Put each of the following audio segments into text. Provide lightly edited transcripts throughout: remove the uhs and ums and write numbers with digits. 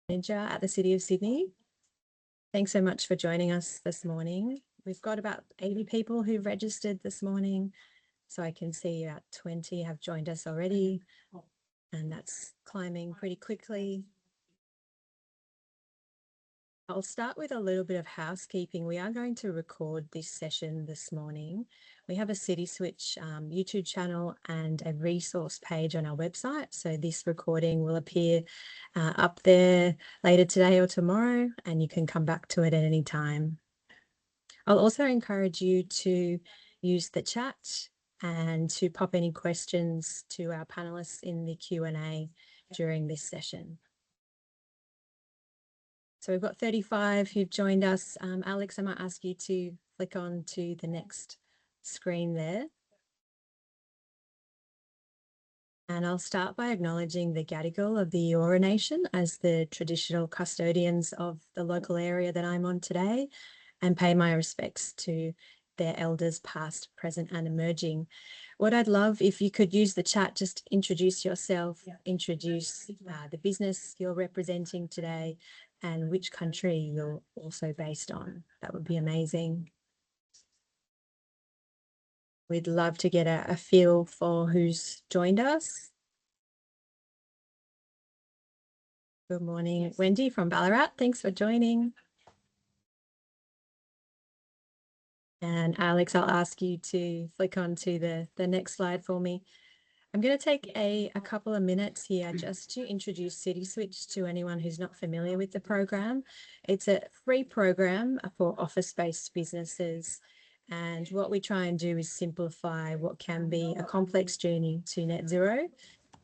Manager at the City of Sydney. Thanks so much for joining us this morning. We've got about 80 people who've registered this morning, so I can see about 20 have joined us already, and that's climbing pretty quickly. I'll start with a little bit of housekeeping. We are going to record this session this morning. We have a City Switch YouTube channel and a resource page on our website. So this recording will appear up there later today or tomorrow, and you can come back to it at any time. I'll also encourage you to use the chat and to pop any questions to our panelists in the Q&A during this session. So we've got 35 who've joined us. Alex, I might ask you to flick on to the next screen there. And I'll start by acknowledging the Gadigal of the Eora Nation as the traditional custodians of the local area that I'm on today, and pay my respects to their elders past, present and emerging. What I'd love if you could use the chat, just introduce yourself, introduce the business you're representing today, and which country you're also based on. That would be amazing. We'd love to get a feel for who's joined us. Good morning, Wendy from Ballarat. Thanks for joining. And Alex, I'll ask you to flick on to the next slide for me. I'm going to take a couple of minutes here just to introduce City Switch to anyone who's not familiar with the program. It's a free program for office-based businesses. And what we try and do is simplify what can be a complex journey to net zero.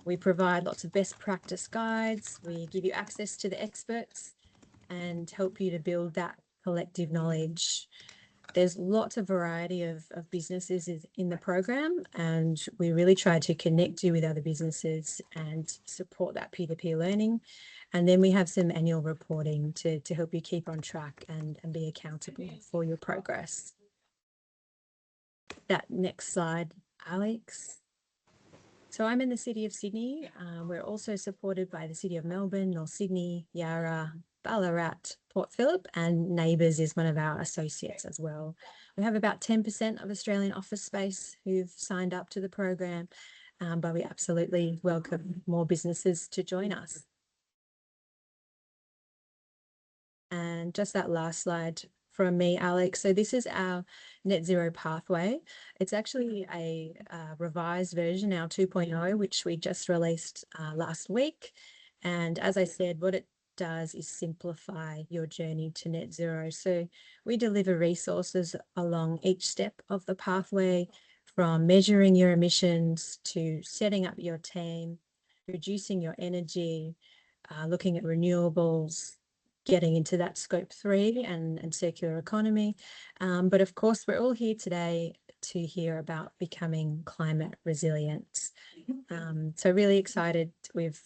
We provide lots of best practice guides. We give you access to the experts and help you to build that collective knowledge. There's lots of variety of businesses in the program, and we really try to connect you with other businesses and support that peer-to-peer learning. And then we have some annual reporting to help you keep on track and be accountable for your progress. That next slide, Alex. So I'm in the City of Sydney. We're also supported by the City of Melbourne, North Sydney, Yarra, Ballarat, Port Phillip, and Neighbours is one of our associates as well. We have about 10% of Australian office space who've signed up to the program, but we absolutely welcome more businesses to join us. And just that last slide from me, Alex. So this is our net zero pathway. It's actually a revised version, our 2.0, which we just released last week. And as I said, what it does is simplify your journey to net zero. So we deliver resources along each step of the pathway, from measuring your emissions to setting up your team, reducing your energy, looking at renewables, getting into that scope 3 and circular economy. But of course, we're all here today to hear about becoming climate resilient. So really excited. We've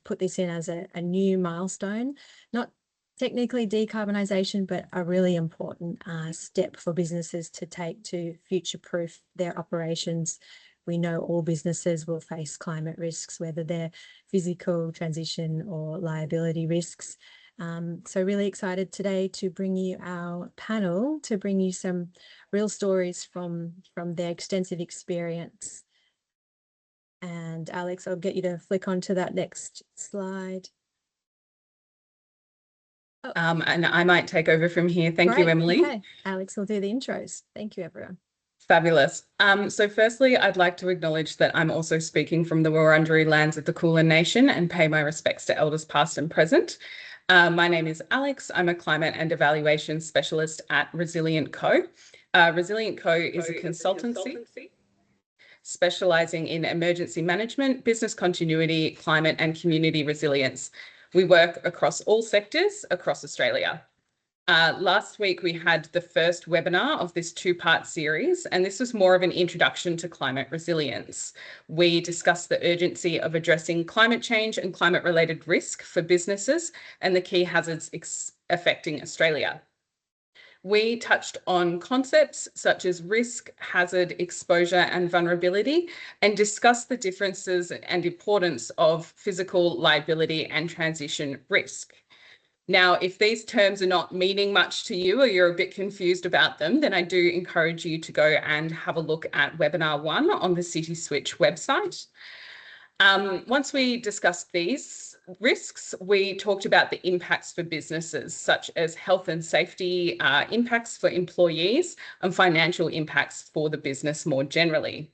put this in as a new milestone, not technically decarbonisation, but a really important step for businesses to take to future-proof their operations. We know all businesses will face climate risks, whether they're physical, transition or liability risks. So really excited today to bring you our panel, to bring you some real stories from their extensive experience. And Alex, I'll get you to flick onto that next slide. Oh. And I might take over from here. Thank you, Emily. Okay. Alex will do the intros. Thank you, everyone. Fabulous. So firstly, I'd like to acknowledge that I'm also speaking from the Wurundjeri lands of the Kulin Nation and pay my respects to elders past and present. My name is Alex. I'm a climate and evaluation specialist at Resilient Co. Resilient Co is a consultancy specialising in emergency management, business continuity, climate and community resilience. We work across all sectors across Australia. Last week, we had the first webinar of this two-part series, and this was more of an introduction to climate resilience. We discussed the urgency of addressing climate change and climate-related risk for businesses and the key hazards affecting Australia. We touched on concepts such as risk, hazard, exposure and vulnerability, and discussed the differences and importance of physical liability and transition risk. Now, if these terms are not meaning much to you or you're a bit confused about them, then I do encourage you to go and have a look at webinar 1 on the City Switch website. Once we discussed these risks, we talked about the impacts for businesses, such as health and safety impacts for employees and financial impacts for the business more generally.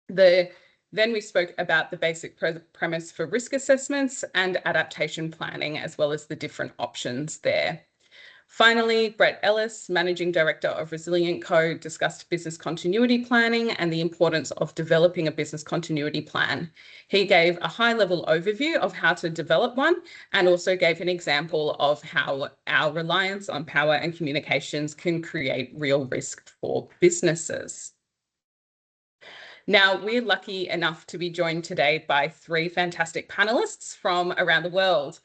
Then we spoke about the basic premise for risk assessments and adaptation planning, as well as the different options there. Finally, Brett Ellis, Managing Director of Resilient Co, discussed business continuity planning and the importance of developing a business continuity plan. He gave a high-level overview of how to develop one and also gave an example of how our reliance on power and communications can create real risk for businesses. Now, we're lucky enough to be joined today by 3 fantastic panelists from around the world.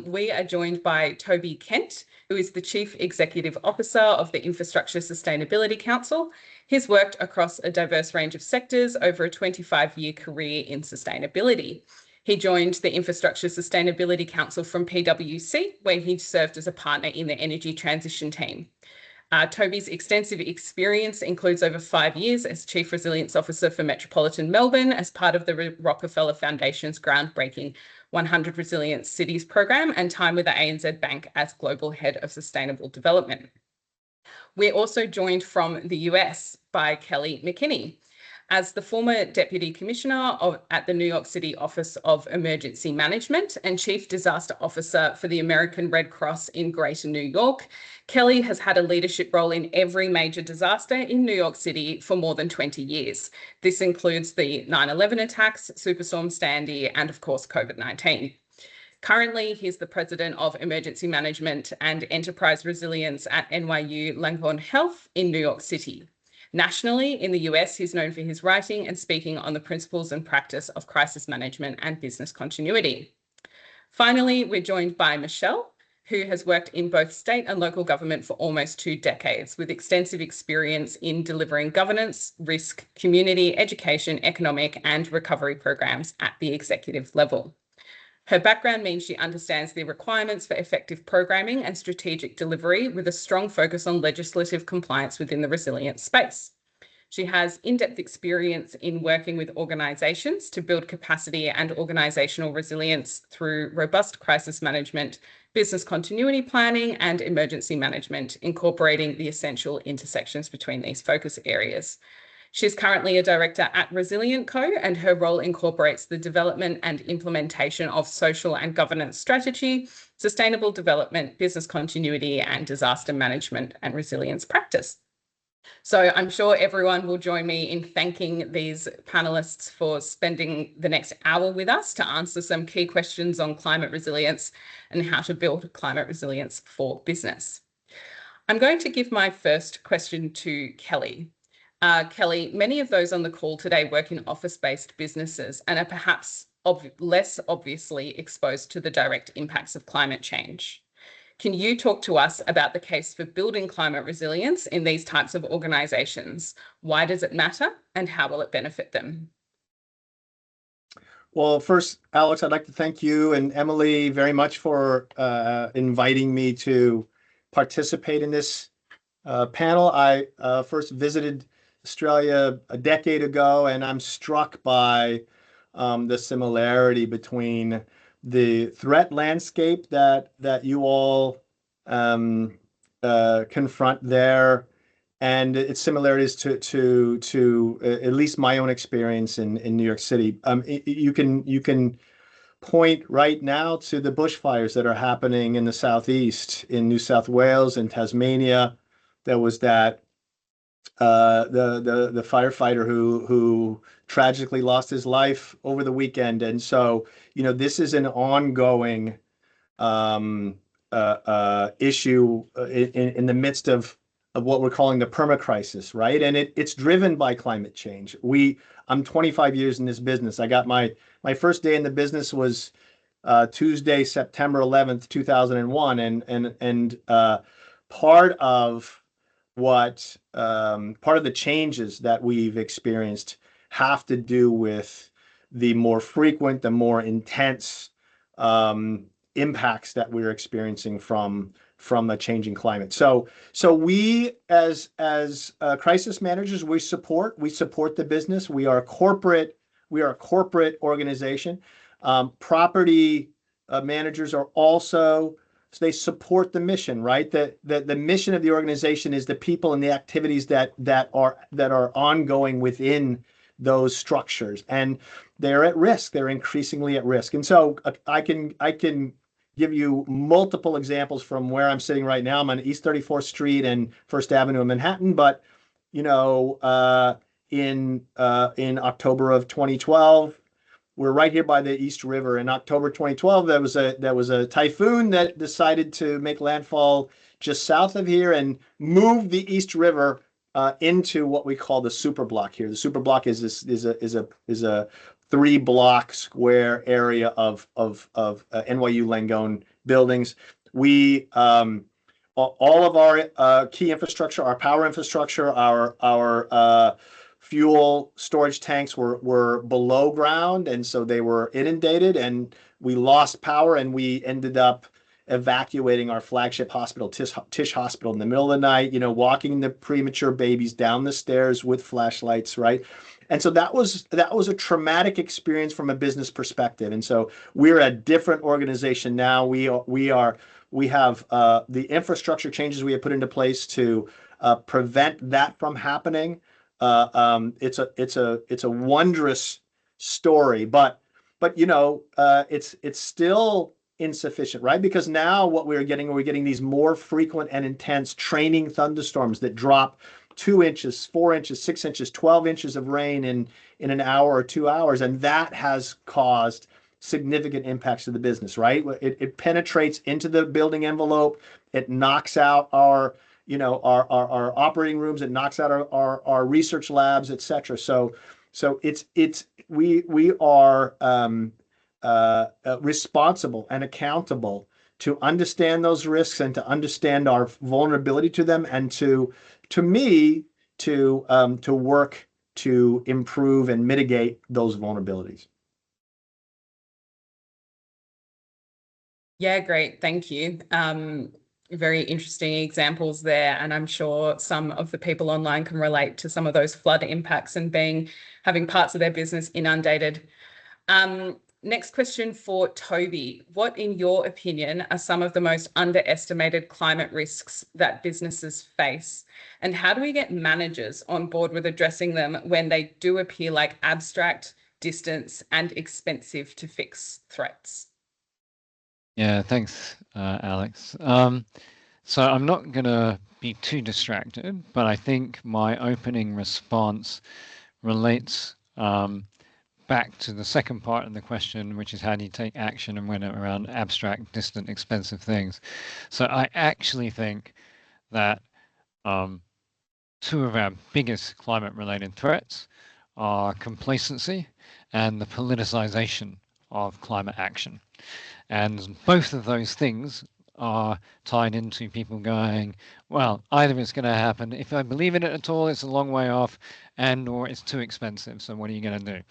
We are joined by Toby Kent, who is the Chief Executive Officer of the Infrastructure Sustainability Council. He's worked across a diverse range of sectors over a 25-year career in sustainability. He joined the Infrastructure Sustainability Council from PwC, where he served as a partner in the energy transition team. Toby's extensive experience includes over 5 years as Chief Resilience Officer for Metropolitan Melbourne as part of the Rockefeller Foundation's groundbreaking 100 Resilient Cities program and time with the ANZ Bank as Global Head of Sustainable Development. We're also joined from the US by Kelly McKinney. As the former Deputy Commissioner at the New York City Office of Emergency Management and Chief Disaster Officer for the American Red Cross in Greater New York, Kelly has had a leadership role in every major disaster in New York City for more than 20 years. This includes the 9/11 attacks, Superstorm Sandy, and of course, COVID-19. Currently, he's the President of Emergency Management and Enterprise Resilience at NYU Langone Health in New York City. Nationally, in the US, he's known for his writing and speaking on the principles and practice of crisis management and business continuity. Finally, we're joined by Michelle, who has worked in both state and local government for almost 2 decades, with extensive experience in delivering governance, risk, community, education, economic, and recovery programs at the executive level. Her background means she understands the requirements for effective programming and strategic delivery with a strong focus on legislative compliance within the resilience space. She has in-depth experience in working with organisations to build capacity and organisational resilience through robust crisis management, business continuity planning, and emergency management, incorporating the essential intersections between these focus areas. She's currently a director at Resilient Co, and her role incorporates the development and implementation of social and governance strategy, sustainable development, business continuity, and disaster management and resilience practice. So I'm sure everyone will join me in thanking these panelists for spending the next hour with us to answer some key questions on climate resilience and how to build climate resilience for business. I'm going to give my first question to Kelly. Kelly, many of those on the call today work in office-based businesses and are perhaps less obviously exposed to the direct impacts of climate change. Can you talk to us about the case for building climate resilience in these types of organisations? Why does it matter and how will it benefit them? Well, first, Alex, I'd like to thank you and Emily very much for inviting me to participate in this panel. I first visited Australia a decade ago, and I'm struck by the similarity between the threat landscape that you all confront there and its similarities to at least my own experience in New York City. You can point right now to the bushfires that are happening in the southeast, in New South Wales and Tasmania. There was that the firefighter who tragically lost his life over the weekend, and so this is an ongoing issue in the midst of what we're calling the permacrisis, right? And it's driven by climate change. I'm 25 years in this business. I got my first day in the business was Tuesday, September 11th, 2001, and part of the changes that we've experienced have to do with the more frequent, the more intense impacts that we're experiencing from a changing climate. So we as crisis managers, we support the business. We are a corporate organization. Property managers are also, so they support the mission, right? That the mission of the organization is the people and the activities that are ongoing within those structures, and they're at risk. They're increasingly at risk. And so I can give you multiple examples from where I'm sitting right now. I'm on East 34th Street and First Avenue in Manhattan, but in October of 2012, we're right here by the East River. In October 2012, there was a typhoon that decided to make landfall just south of here and move the East River into what we call the super block here. The super block is a 3-block square area of NYU Langone buildings. We all of our key infrastructure, our power infrastructure, our fuel storage tanks were below ground, and so they were inundated, and we lost power, and we ended up evacuating our flagship hospital, Tisch Hospital, in the middle of the night, walking the premature babies down the stairs with flashlights, right? And so that was a traumatic experience from a business perspective. And so we're a different organization now. We have the infrastructure changes we have put into place to prevent that from happening. It's a wondrous story, but it's still insufficient, right? Because now what we're getting these more frequent and intense training thunderstorms that drop 2 inches, 4 inches, 6 inches, 12 inches of rain in an hour or 2 hours, and that has caused significant impacts to the business, right? It penetrates into the building envelope. It knocks out our operating rooms. It knocks out our research labs, et cetera. So we are responsible and accountable to understand those risks and to understand our vulnerability to them, and to work to improve and mitigate those vulnerabilities. Yeah, great. Thank you. Very interesting examples there. And I'm sure some of the people online can relate to some of those flood impacts and having parts of their business inundated. Next question for Toby. What, in your opinion, are some of the most underestimated climate risks that businesses face? And how do we get managers on board with addressing them when they do appear like abstract, distant, and expensive to fix threats? Yeah, thanks, Alex. So I'm not going to be too distracted, but I think my opening response relates back to the second part of the question, which is how do you take action and when around abstract, distant, expensive things. So I actually think that two of our biggest climate-related threats are complacency and the politicization of climate action. And both of those things are tied into people going, well, either it's going to happen, if I believe in it at all, it's a long way off, and or it's too expensive, so what are you going to do?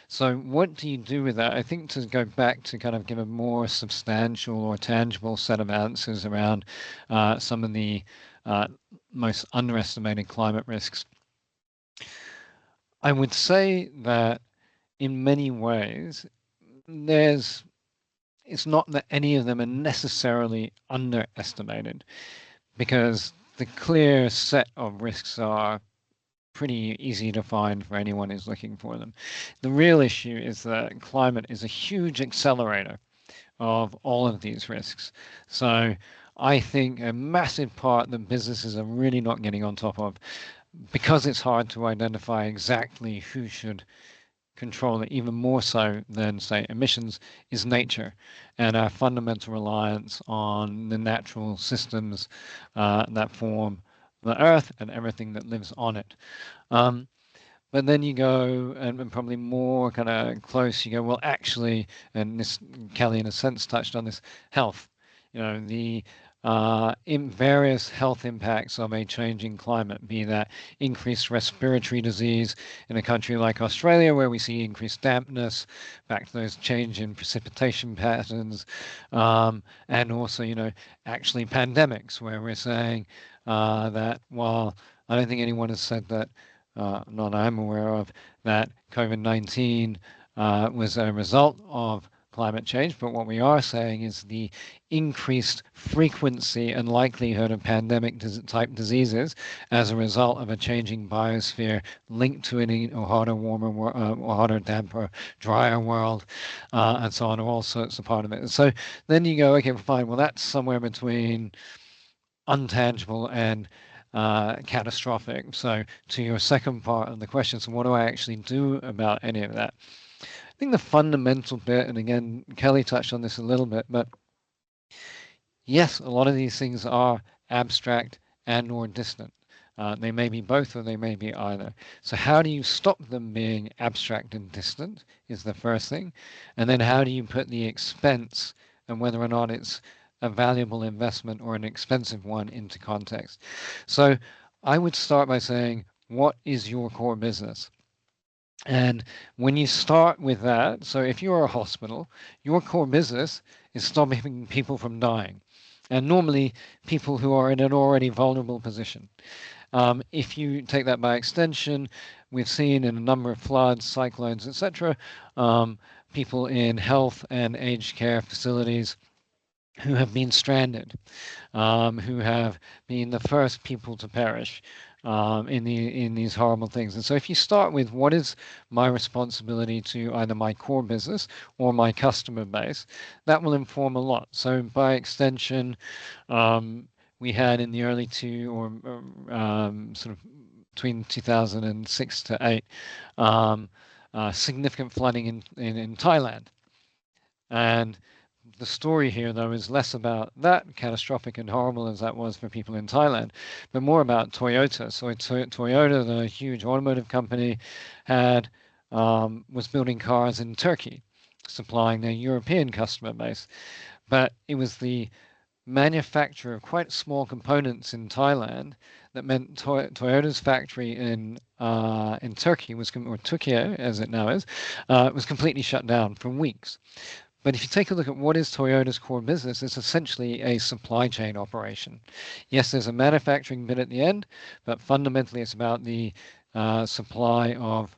So what do you do with that? I think to go back to kind of give a more substantial or tangible set of answers around some of the most underestimated climate risks, I would say that in many ways, it's not that any of them are necessarily underestimated, because the clear set of risks are pretty easy to find for anyone who's looking for them. The real issue is that climate is a huge accelerator of all of these risks. So I think a massive part that businesses are really not getting on top of, because it's hard to identify exactly who should control it, even more so than, say, emissions, is nature and our fundamental reliance on the natural systems that form the earth and everything that lives on it. But then you go and probably more kind of close, you go, well, actually, and this, Kelly in a sense touched on this, health. The in various health impacts of a changing climate, be that increased respiratory disease in a country like Australia, where we see increased dampness, back to those change in precipitation patterns, and also, actually pandemics, where we're saying that while I don't think anyone has said that, not I'm aware of, that COVID-19 was a result of climate change, but what we are saying is the increased frequency and likelihood of pandemic type diseases as a result of a changing biosphere linked to a hotter, warmer, or hotter, damper, drier world, and so on, all sorts of part of it. So then you go, okay, fine, well, that's somewhere between untangible and catastrophic. So to your second part of the question, so what do I actually do about any of that? I think the fundamental bit, and again, Kelly touched on this a little bit, but yes, a lot of these things are abstract and or distant. They may be both or they may be either. So how do you stop them being abstract and distant is the first thing. And then how do you put the expense and whether or not it's a valuable investment or an expensive one into context? So I would start by saying, what is your core business? And when you start with that, so if you're a hospital, your core business is stopping people from dying. And normally people who are in an already vulnerable position. If you take that by extension, we've seen in a number of floods, cyclones, etc., people in health and aged care facilities who have been stranded, who have been the first people to perish in these horrible things. And so if you start with what is my responsibility to either my core business or my customer base, that will inform a lot. So by extension, we had in the early sort of between 2006 to 8, significant flooding in Thailand. And the story here, though, is less about that catastrophic and horrible as that was for people in Thailand, but more about Toyota. So Toyota, the huge automotive company, was building cars in Turkey, supplying their European customer base. But it was the manufacture of quite small components in Thailand that meant Toyota's factory in Turkey or Turkey as it now is, was completely shut down for weeks. But if you take a look at what is Toyota's core business, it's essentially a supply chain operation. Yes, there's a manufacturing bit at the end, but fundamentally it's about the supply of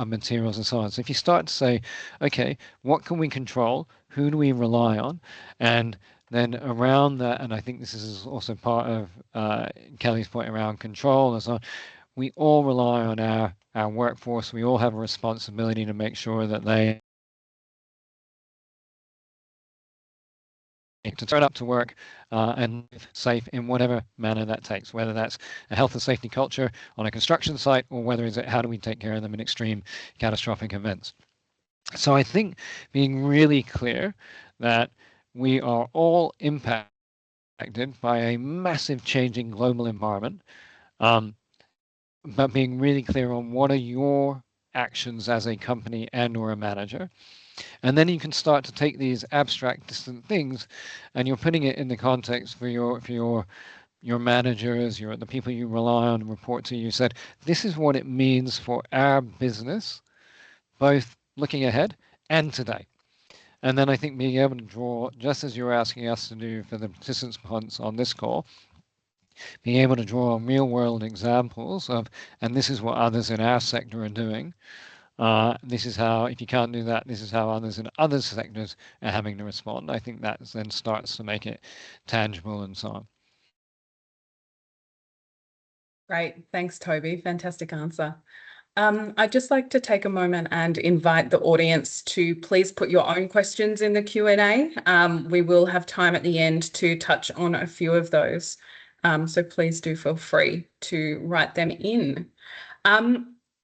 materials and so on. So if you start to say, okay, what can we control? Who do we rely on? And then around that, and I think this is also part of Kelly's point around control and so on, we all rely on our workforce. We all have a responsibility to make sure that they to turn up to work and live safe in whatever manner that takes, whether that's a health and safety culture on a construction site or whether it's how do we take care of them in extreme catastrophic events. So I think being really clear that we are all impacted by a massive changing global environment, but being really clear on what are your actions as a company and or a manager. And then you can start to take these abstract, distant things, and you're putting it in the context for your managers, the people you rely on and report to. You said this is what it means for our business, both looking ahead and today. And then I think being able to draw, just as you're asking us to do for the participants on this call, being able to draw real world examples of, and this is what others in our sector are doing. This is how, if you can't do that, this is how others in other sectors are having to respond. I think that then starts to make it tangible and so on. Great. Thanks, Toby. Fantastic answer. I'd just like to take a moment and invite the audience to please put your own questions in the Q&A. We will have time at the end to touch on a few of those. So please do feel free to write them in.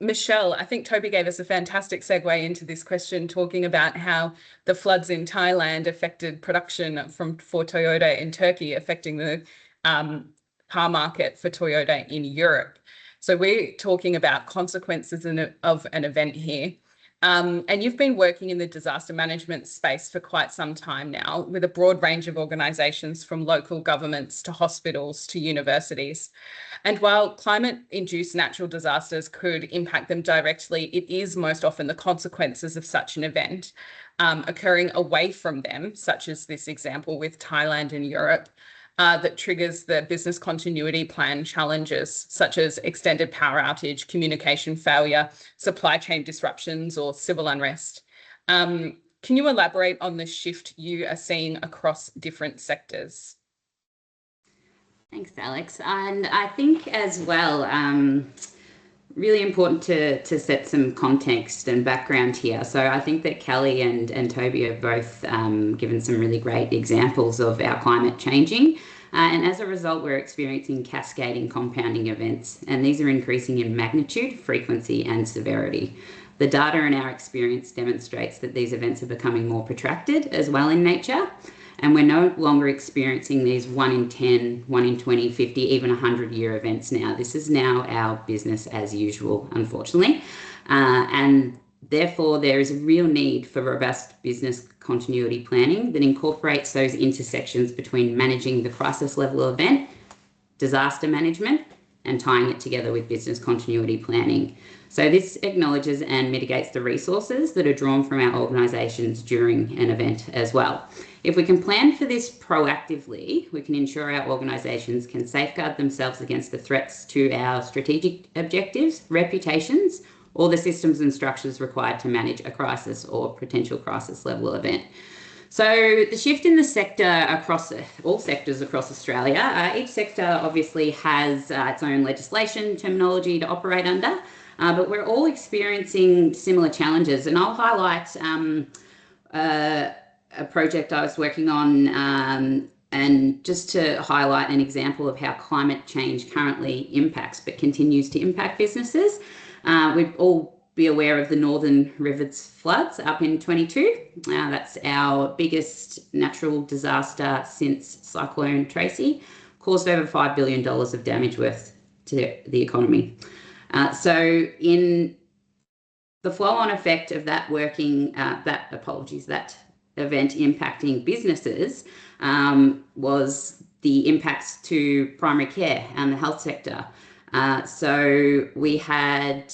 Michelle, I think Toby gave us a fantastic segue into this question, talking about how the floods in Thailand affected production for Toyota in Turkey, affecting the car market for Toyota in Europe. So we're talking about consequences of an event here. And you've been working in the disaster management space for quite some time now, with a broad range of organisations from local governments to hospitals to universities. And while climate-induced natural disasters could impact them directly, it is most often the consequences of such an event occurring away from them, such as this example with Thailand and Europe, that triggers the business continuity plan challenges, such as extended power outage, communication failure, supply chain disruptions, or civil unrest. Can you elaborate on the shift you are seeing across different sectors? Thanks, Alex. And I think as well, really important to set some context and background here. So I think that Kelly and Toby have both given some really great examples of our climate changing. And as a result, we're experiencing cascading compounding events, and these are increasing in magnitude, frequency, and severity. The data in our experience demonstrates that these events are becoming more protracted as well in nature, and we're no longer experiencing these 1 in 10, 1 in 20, 50, even 100-year events now. This is now our business as usual, unfortunately. And therefore, there is a real need for robust business continuity planning that incorporates those intersections between managing the crisis level event, disaster management, and tying it together with business continuity planning. So this acknowledges and mitigates the resources that are drawn from our organisations during an event as well. If we can plan for this proactively, we can ensure our organisations can safeguard themselves against the threats to our strategic objectives, reputations, or the systems and structures required to manage a crisis or potential crisis level event. So the shift in the sector across all sectors across Australia, each sector obviously has its own legislation, terminology to operate under, but we're all experiencing similar challenges. And I'll highlight a project I was working on and just to highlight an example of how climate change currently impacts but continues to impact businesses. We'd all be aware of the Northern Rivers floods up in 22. That's our biggest natural disaster since Cyclone Tracy, caused over $5 billion of damage worth to the economy. So in the flow-on effect of that that event impacting businesses was the impacts to primary care and the health sector. So we had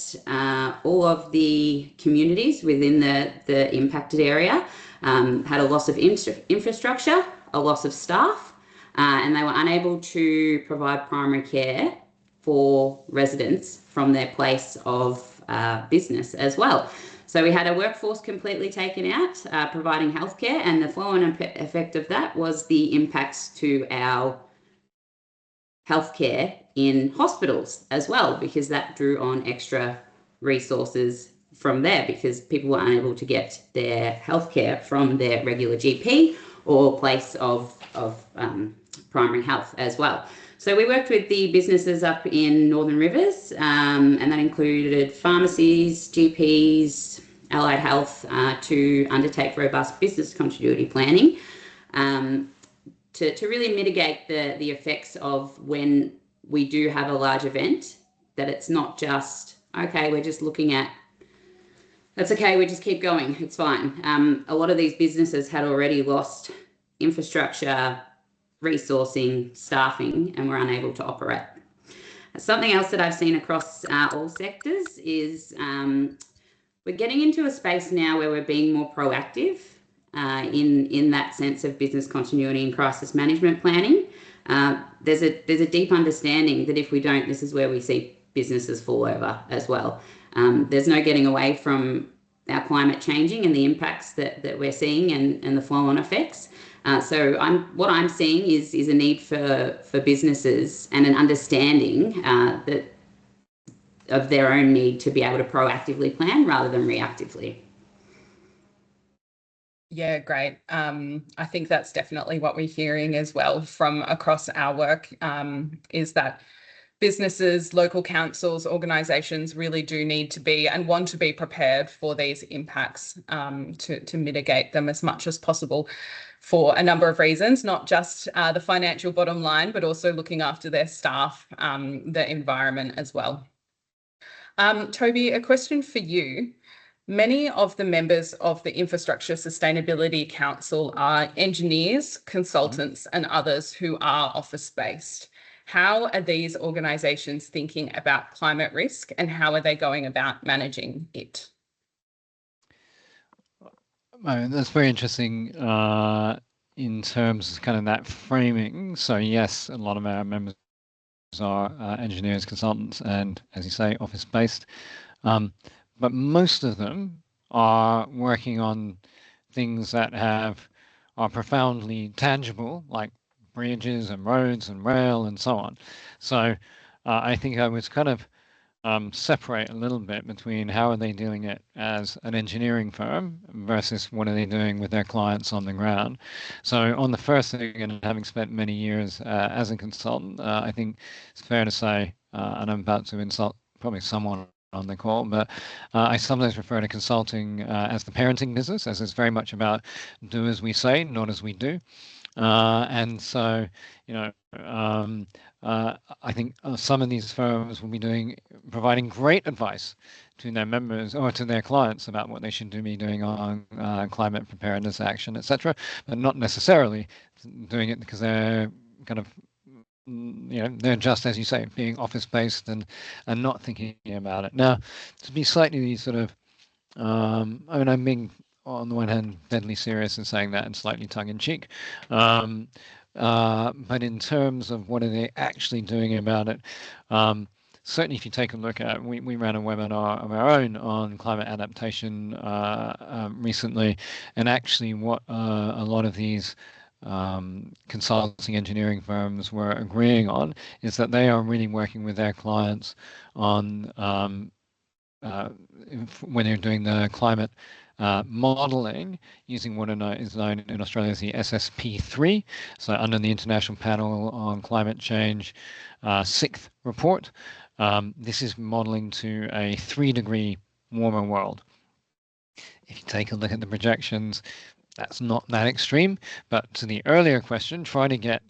all of the communities within the impacted area had a loss of infrastructure, a loss of staff, and they were unable to provide primary care for residents from their place of business as well. So we had a workforce completely taken out, providing healthcare, and the flow-on effect of that was the impacts to our healthcare in hospitals as well, because that drew on extra resources from there because people were unable to get their healthcare from their regular GP or place of primary health as well. So we worked with the businesses up in Northern Rivers, and that included pharmacies, GPs, allied health, to undertake robust business continuity planning to really mitigate the effects of when we do have a large event, that it's not just, okay, we're just looking at, that's okay, we just keep going, it's fine. A lot of these businesses had already lost infrastructure, resourcing, staffing, and were unable to operate. Something else that I've seen across all sectors is we're getting into a space now where we're being more proactive in that sense of business continuity and crisis management planning. There's a deep understanding that if we don't, this is where we see businesses fall over as well. There's no getting away from our climate changing and the impacts that we're seeing and the flow-on effects. So what I'm seeing is a need for businesses and an understanding that of their own need to be able to proactively plan rather than reactively. Yeah, great. I think that's definitely what we're hearing as well from across our work, is that businesses, local councils, organisations really do need to be and want to be prepared for these impacts to mitigate them as much as possible for a number of reasons, not just the financial bottom line, but also looking after their staff, the environment as well. Toby, a question for you. Many of the members of the Infrastructure Sustainability Council are engineers, consultants, and others who are office-based. How are these organisations thinking about climate risk, and how are they going about managing it? That's very interesting in terms of kind of that framing. So yes, a lot of our members are engineers, consultants, and as you say, office-based. But most of them are working on things that are profoundly tangible, like bridges and roads and rail and so on. So I think I was kind of separate a little bit between how are they doing it as an engineering firm versus what are they doing with their clients on the ground. So on the first thing, and having spent many years as a consultant, I think it's fair to say, and I'm about to insult probably someone on the call, but I sometimes refer to consulting as the parenting business, as it's very much about do as we say, not as we do. And so, you know, I think some of these firms will be providing great advice to their members or to their clients about what they should be doing on climate preparedness action, etc., but not necessarily doing it because they're kind of, they're just, as you say, being office-based and not thinking about it. Now, to be slightly sort of, I'm being on the one hand deadly serious in saying that and slightly tongue-in-cheek. But in terms of what are they actually doing about it, certainly if you take a look at, we ran a webinar of our own on climate adaptation recently, and actually what a lot of these consulting engineering firms were agreeing on is that they are really working with their clients on when they're doing the climate modeling using what is known in Australia as the SSP3, so under the International Panel on Climate Change sixth report. This is modeling to a 3-degree warmer world. If you take a look at the projections, that's not that extreme, but to the earlier question, trying to get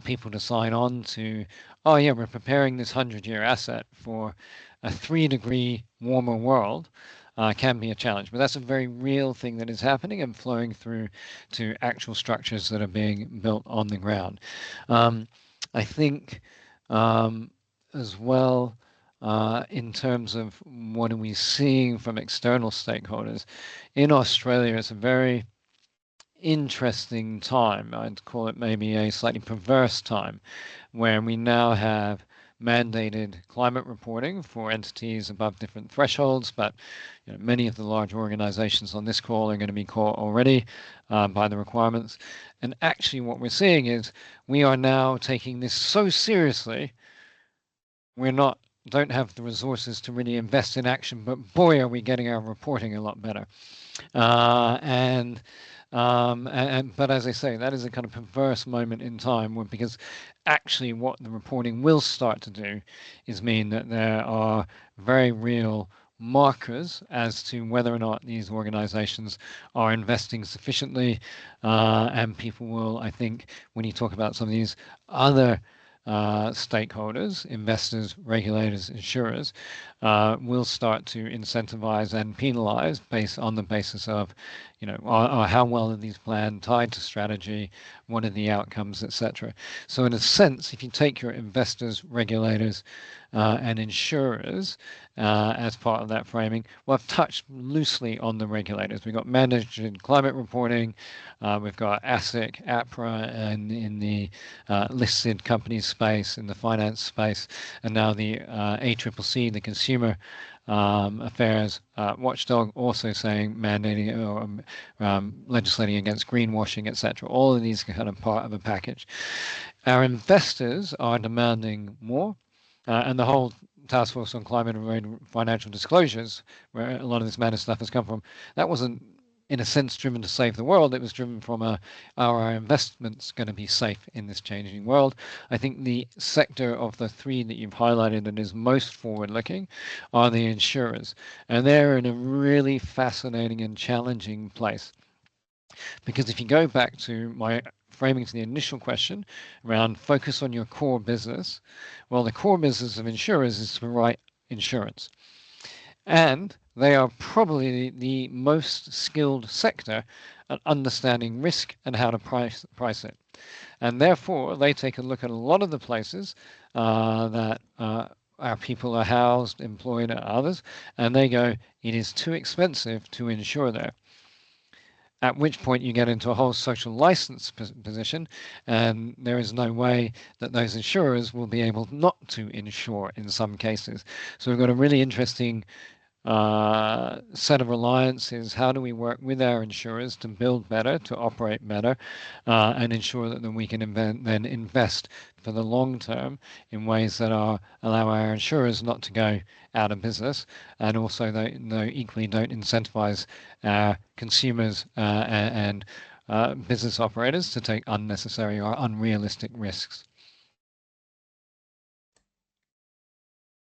people to sign on to, oh yeah, we're preparing this 100-year asset for a 3-degree warmer world can be a challenge. But that's a very real thing that is happening and flowing through to actual structures that are being built on the ground. I think as well, in terms of what are we seeing from external stakeholders, in Australia, it's a very interesting time. I'd call it maybe a slightly perverse time, where we now have mandated climate reporting for entities above different thresholds, but many of the large organizations on this call are going to be caught already by the requirements. And actually what we're seeing is we are now taking this so seriously, don't have the resources to really invest in action, but boy, are we getting our reporting a lot better. But as I say, that is a kind of perverse moment in time because actually what the reporting will start to do is mean that there are very real markers as to whether or not these organizations are investing sufficiently, and people will, I think, when you talk about some of these other stakeholders, investors, regulators, insurers, will start to incentivize and penalize based on the basis of, how well are these plans tied to strategy, what are the outcomes, etc. So in a sense, if you take your investors, regulators, and insurers as part of that framing, well, I've touched loosely on the regulators. We've got managed climate reporting, we've got ASIC, APRA, and in the listed companies space, in the finance space, and now the ACCC, the Consumer Affairs Watchdog, also saying mandating or legislating against greenwashing, etc. All of these are kind of part of a package. Our investors are demanding more, and the whole Task Force on Climate and Financial Disclosures, where a lot of this matter stuff has come from, that wasn't in a sense driven to save the world. It was driven from are our investments going to be safe in this changing world? I think the sector of the three that you've highlighted that is most forward-looking are the insurers, and they're in a really fascinating and challenging place. Because if you go back to my framing to the initial question around focus on your core business, well, the core business of insurers is to write insurance. And they are probably the most skilled sector at understanding risk and how to price it. And therefore, they take a look at a lot of the places that our people are housed, employed, and others, and they go, it is too expensive to insure there. At which point you get into a whole social license position, and there is no way that those insurers will be able not to insure in some cases. So we've got a really interesting set of alliances. How do we work with our insurers to build better, to operate better, and ensure that then we can then invest for the long term in ways that allow our insurers not to go out of business, and also equally don't incentivize our consumers and business operators to take unnecessary or unrealistic risks.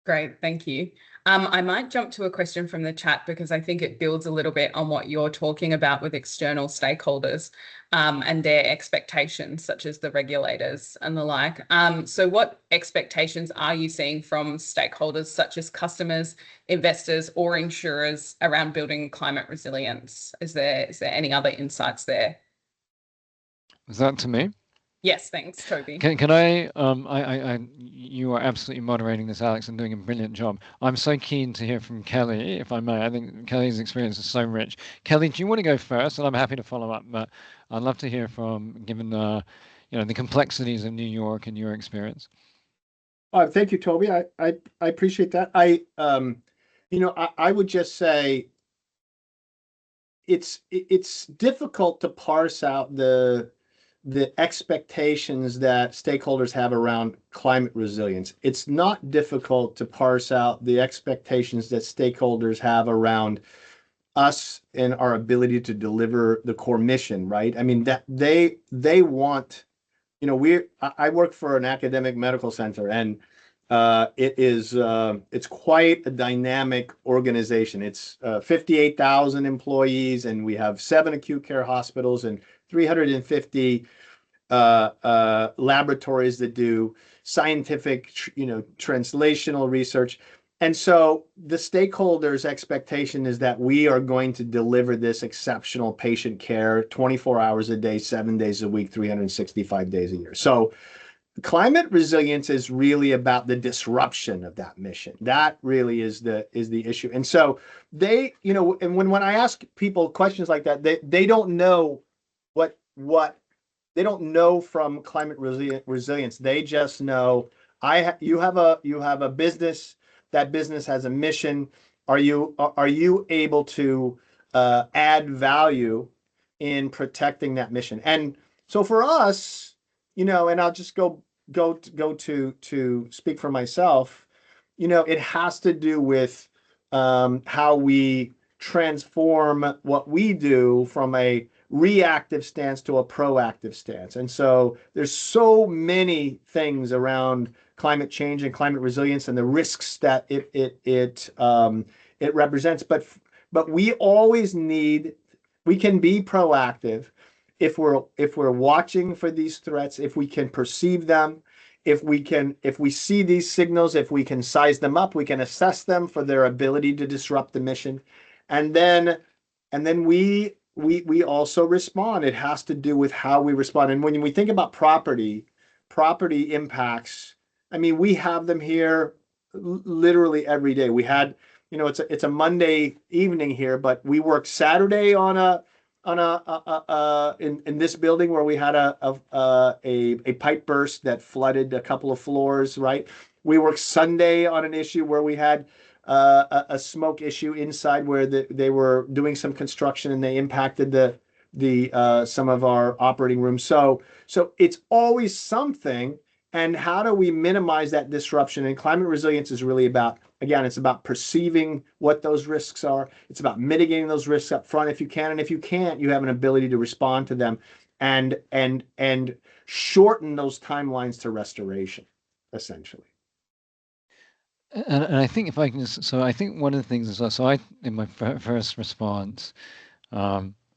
Great, thank you. I might jump to a question from the chat because I think it builds a little bit on what you're talking about with external stakeholders and their expectations, such as the regulators and the like. So what expectations are you seeing from stakeholders such as customers, investors, or insurers around building climate resilience? Is there any other insights there? Is that to me? Yes, thanks, Toby. Can you are absolutely moderating this, Alex, and doing a brilliant job. I'm so keen to hear from Kelly, if I may. I think Kelly's experience is so rich. Kelly, do you want to go first? And I'm happy to follow up, but I'd love to hear from, given the complexities of New York and your experience. Thank you, Toby. I appreciate that. I would just say it's difficult to parse out the expectations that stakeholders have around climate resilience. It's not difficult to parse out the expectations that stakeholders have around us and our ability to deliver the core mission, right? I mean, that they want, I work for an academic medical center, and it's quite a dynamic organization. It's 58,000 employees, and we have 7 acute care hospitals and 350 laboratories that do scientific, translational research. And so the stakeholders' expectation is that we are going to deliver this exceptional patient care 24 hours a day, 7 days a week, 365 days a year. So climate resilience is really about the disruption of that mission. That really is the issue. And so they, and when I ask people questions like that, they don't know what they don't know from climate resilience. They just know you have a business. That business has a mission. Are you able to add value in protecting that mission? And so for us, and I'll just go to speak for myself. It has to do with how we transform what we do from a reactive stance to a proactive stance. And so there's so many things around climate change and climate resilience and the risks that it represents. But we always we can be proactive if we're watching for these threats, if we can perceive them, if we see these signals, if we can size them up, we can assess them for their ability to disrupt the mission. And then we also respond. It has to do with how we respond. And when we think about property impacts, I mean, we have them here literally every day. We had, it's a Monday evening here, but we worked Saturday in this building where we had a pipe burst that flooded a couple of floors, right? We worked Sunday on an issue where we had a smoke issue inside where they were doing some construction and they impacted the some of our operating rooms. So it's always something. And how do we minimize that disruption? And climate resilience is really about, again, it's about perceiving what those risks are. It's about mitigating those risks up front if you can. And if you can't, you have an ability to respond to them and shorten those timelines to restoration, essentially. And I think if I can I think one of the things is, in my first response,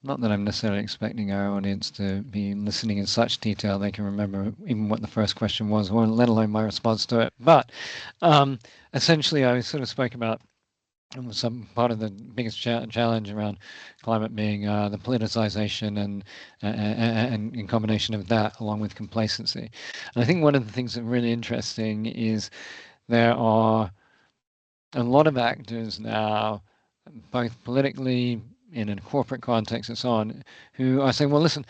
not that I'm necessarily expecting our audience to be listening in such detail they can remember even what the first question was, or let alone my response to it. But essentially, I sort of spoke about some part of the biggest challenge around climate being the politicization and in combination of that along with complacency. And I think one of the things that's really interesting is there are a lot of actors now, both politically in a corporate context and so on, who are saying, well, listen,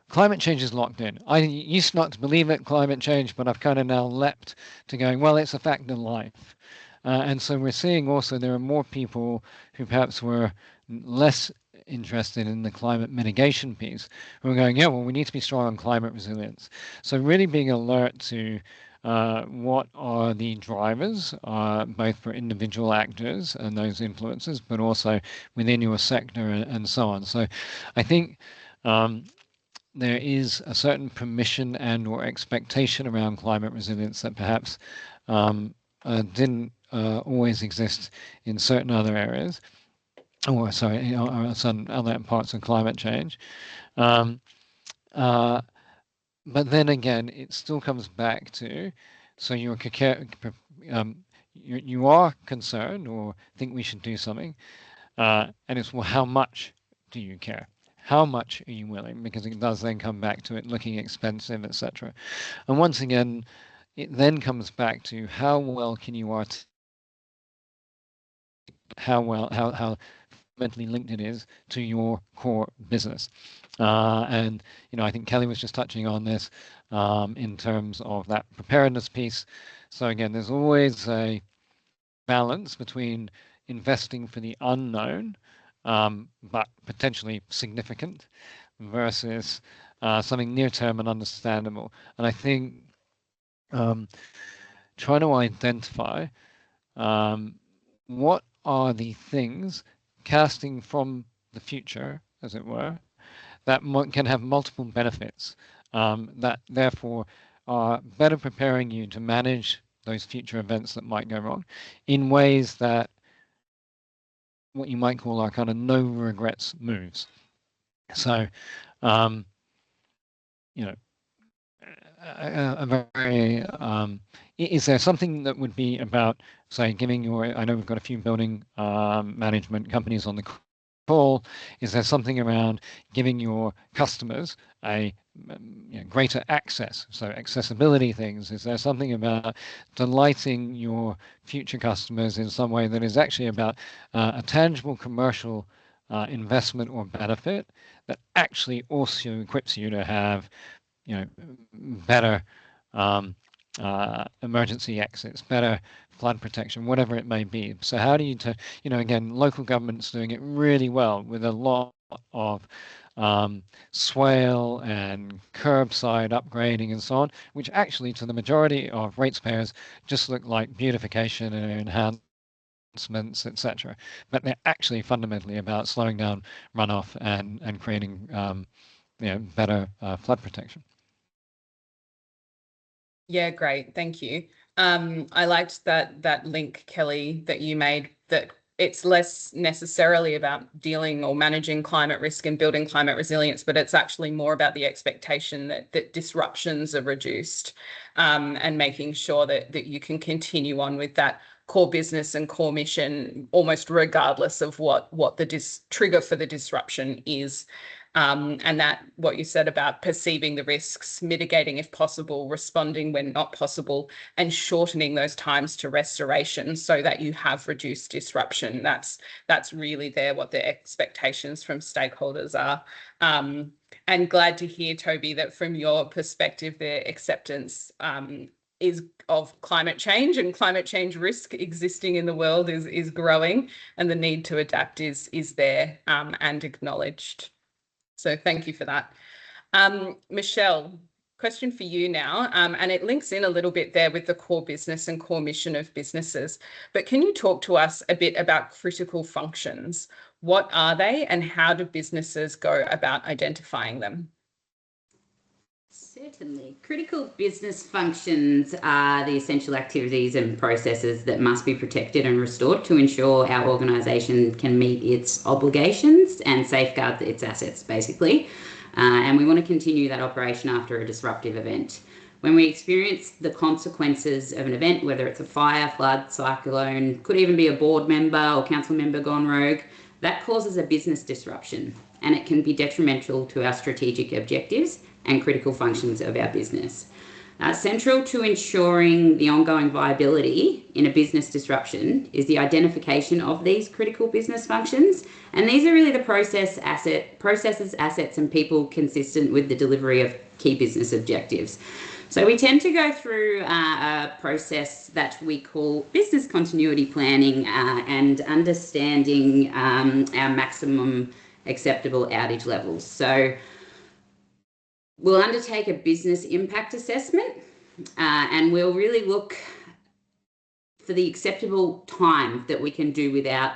climate change is locked in. I used not to believe it, climate change, but I've kind of now leapt to going, well, it's a fact of life. And so we're seeing also there are more people who perhaps were less interested in the climate mitigation piece who are going, yeah, well, we need to be strong on climate resilience. So really being alert to what are the drivers, both for individual actors and those influences, but also within your sector and so on. So I think there is a certain permission and or expectation around climate resilience that perhaps didn't always exist in certain other areas, or sorry, or some other parts of climate change. But then again, it still comes back to, so you are concerned or think we should do something, and it's, well, how much do you care? How much are you willing? Because it does then come back to it looking expensive, etc. And once again, it then comes back to how well can you how fundamentally linked it is to your core business. And I think Kelly was just touching on this in terms of that preparedness piece. So again, there's always a balance between investing for the unknown, but potentially significant, versus something near term and understandable. And I think trying to identify what are the things casting from the future, as it were, that can have multiple benefits, that therefore are better preparing you to manage those future events that might go wrong in ways that what you might call are kind of no regrets moves. So, a very is there something that would be about, say, giving I know we've got a few building management companies on the call. Is there something around giving your customers a greater access, so accessibility things? Is there something about delighting your future customers in some way that is actually about a tangible commercial investment or benefit that actually also equips you to have better emergency exits, better flood protection, whatever it may be. So how do you, again, local government's doing it really well with a lot of swale and curbside upgrading and so on, which actually to the majority of ratepayers just look like beautification and enhancements, etc. But they're actually fundamentally about slowing down runoff and creating better flood protection. Yeah, great. Thank you. I liked that link, Kelly, that you made, that it's less necessarily about dealing or managing climate risk and building climate resilience, but it's actually more about the expectation that disruptions are reduced, and making sure that you can continue on with that core business and core mission almost regardless of what the trigger for the disruption is. And that what you said about perceiving the risks, mitigating if possible, responding when not possible, and shortening those times to restoration so that you have reduced disruption. That's really what the expectations from stakeholders are. And glad to hear, Toby, that from your perspective, the acceptance is of climate change and climate change risk existing in the world is growing, and the need to adapt is there and acknowledged. So thank you for that. Michelle, question for you now, and it links in a little bit there with the core business and core mission of businesses, but can you talk to us a bit about critical functions? What are they and how do businesses go about identifying them? Certainly. Critical business functions are the essential activities and processes that must be protected and restored to ensure our organisation can meet its obligations and safeguard its assets, basically. And we want to continue that operation after a disruptive event. When we experience the consequences of an event, whether it's a fire, flood, cyclone, could even be a board member or council member gone rogue, that causes a business disruption, and it can be detrimental to our strategic objectives and critical functions of our business. Central to ensuring the ongoing viability in a business disruption is the identification of these critical business functions. And these are really the processes, assets, and people consistent with the delivery of key business objectives. So we tend to go through a process that we call business continuity planning and understanding our maximum acceptable outage levels. So we'll undertake a business impact assessment and we'll really look for the acceptable time that we can do without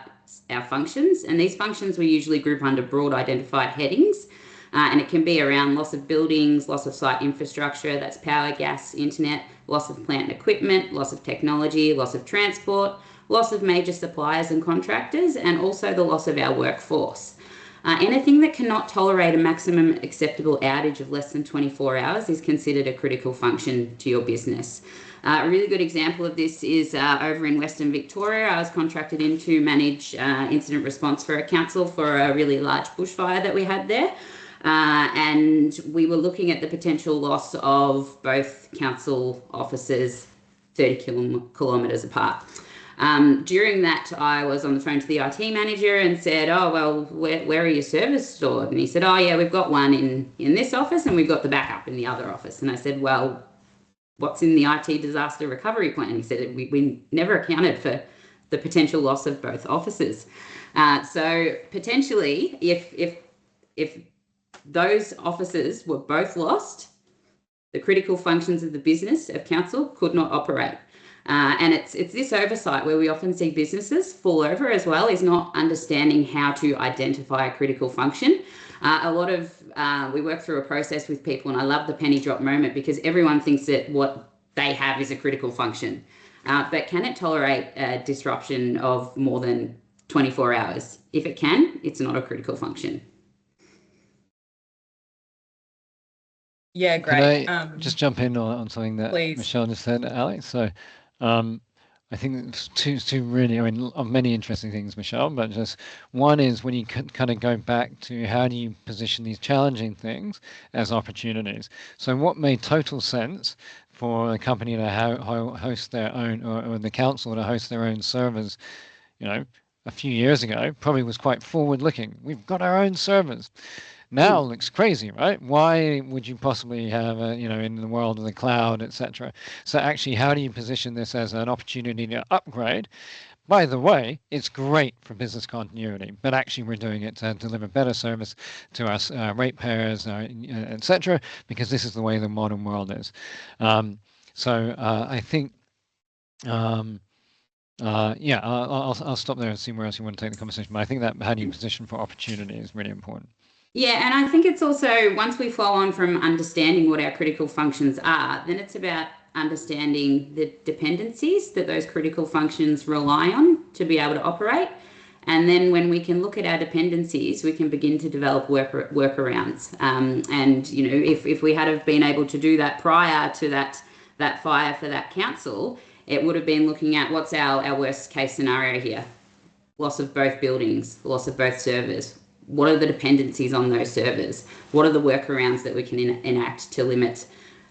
our functions. And these functions we usually group under broad identified headings. And it can be around loss of buildings, loss of site infrastructure, that's power, gas, internet, loss of plant and equipment, loss of technology, loss of transport, loss of major suppliers and contractors, and also the loss of our workforce. Anything that cannot tolerate a maximum acceptable outage of less than 24 hours is considered a critical function to your business. A really good example of this is over in Western Victoria. I was contracted in to manage incident response for a council for a really large bushfire that we had there. And we were looking at the potential loss of both council offices 30 kilometres apart. During that, I was on the phone to the IT manager and said, oh, well, where are your servers stored? And he said, oh, yeah, we've got one in this office and we've got the backup in the other office. And I said, well, what's in the IT disaster recovery plan? He said, we never accounted for the potential loss of both offices. So potentially, if those offices were both lost, the critical functions of the business of council could not operate. And it's this oversight where we often see businesses fall over as well, is not understanding how to identify a critical function. We work through a process with people, and I love the penny drop moment because everyone thinks that what they have is a critical function. But can it tolerate a disruption of more than 24 hours? If it can, it's not a critical function. Yeah, great. Can I just jump in on something that please. Michelle just said, Alex? So I think it's two really, I mean, many interesting things, Michelle, but just one is when you kind of go back to how do you position these challenging things as opportunities. So what made total sense for a company to host their own, or the council to host their own servers, a few years ago, probably was quite forward looking. We've got our own servers. Now looks crazy, right? Why would you possibly have in the world of the cloud, etc.? So actually, how do you position this as an opportunity to upgrade? By the way, it's great for business continuity, but actually we're doing it to deliver better service to us ratepayers, etc., because this is the way the modern world is. So I think, I'll stop there and see where else you want to take the conversation. But I think that how do you position for opportunity is really important. Yeah, and I think it's also, once we flow on from understanding what our critical functions are, then it's about understanding the dependencies that those critical functions rely on to be able to operate. And then when we can look at our dependencies, we can begin to develop workarounds. If we had have been able to do that prior to that fire for that council, it would have been looking at what's our worst case scenario here. Loss of both buildings, loss of both servers. What are the dependencies on those servers? What are the workarounds that we can enact to limit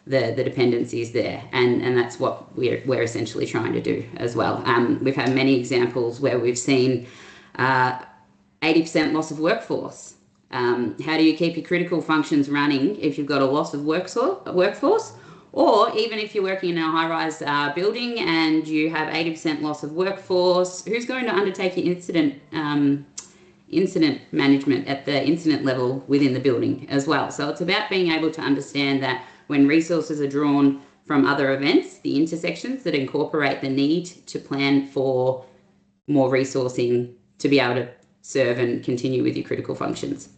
the dependencies there? And that's what we're essentially trying to do as well. We've had many examples where we've seen 80% loss of workforce. How do you keep your critical functions running if you've got a loss of workforce? Or even if you're working in a high-rise building and you have 80% loss of workforce, who's going to undertake your incident management at the incident level within the building as well? So it's about being able to understand that when resources are drawn from other events, the intersections that incorporate the need to plan for more resourcing to be able to serve and continue with your critical functions.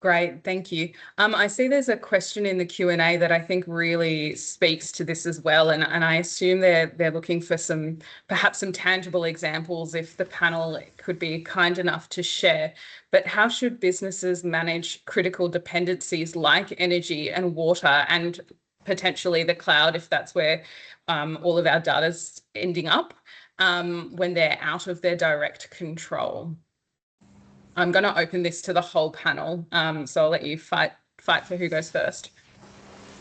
Great, thank you. I see there's a question in the Q&A that I think really speaks to this as well, and I assume they're looking for perhaps some tangible examples if the panel could be kind enough to share. But how should businesses manage critical dependencies like energy and water and potentially the cloud, if that's where all of our data's ending up, when they're out of their direct control? I'm going to open this to the whole panel, so I'll let you fight for who goes first.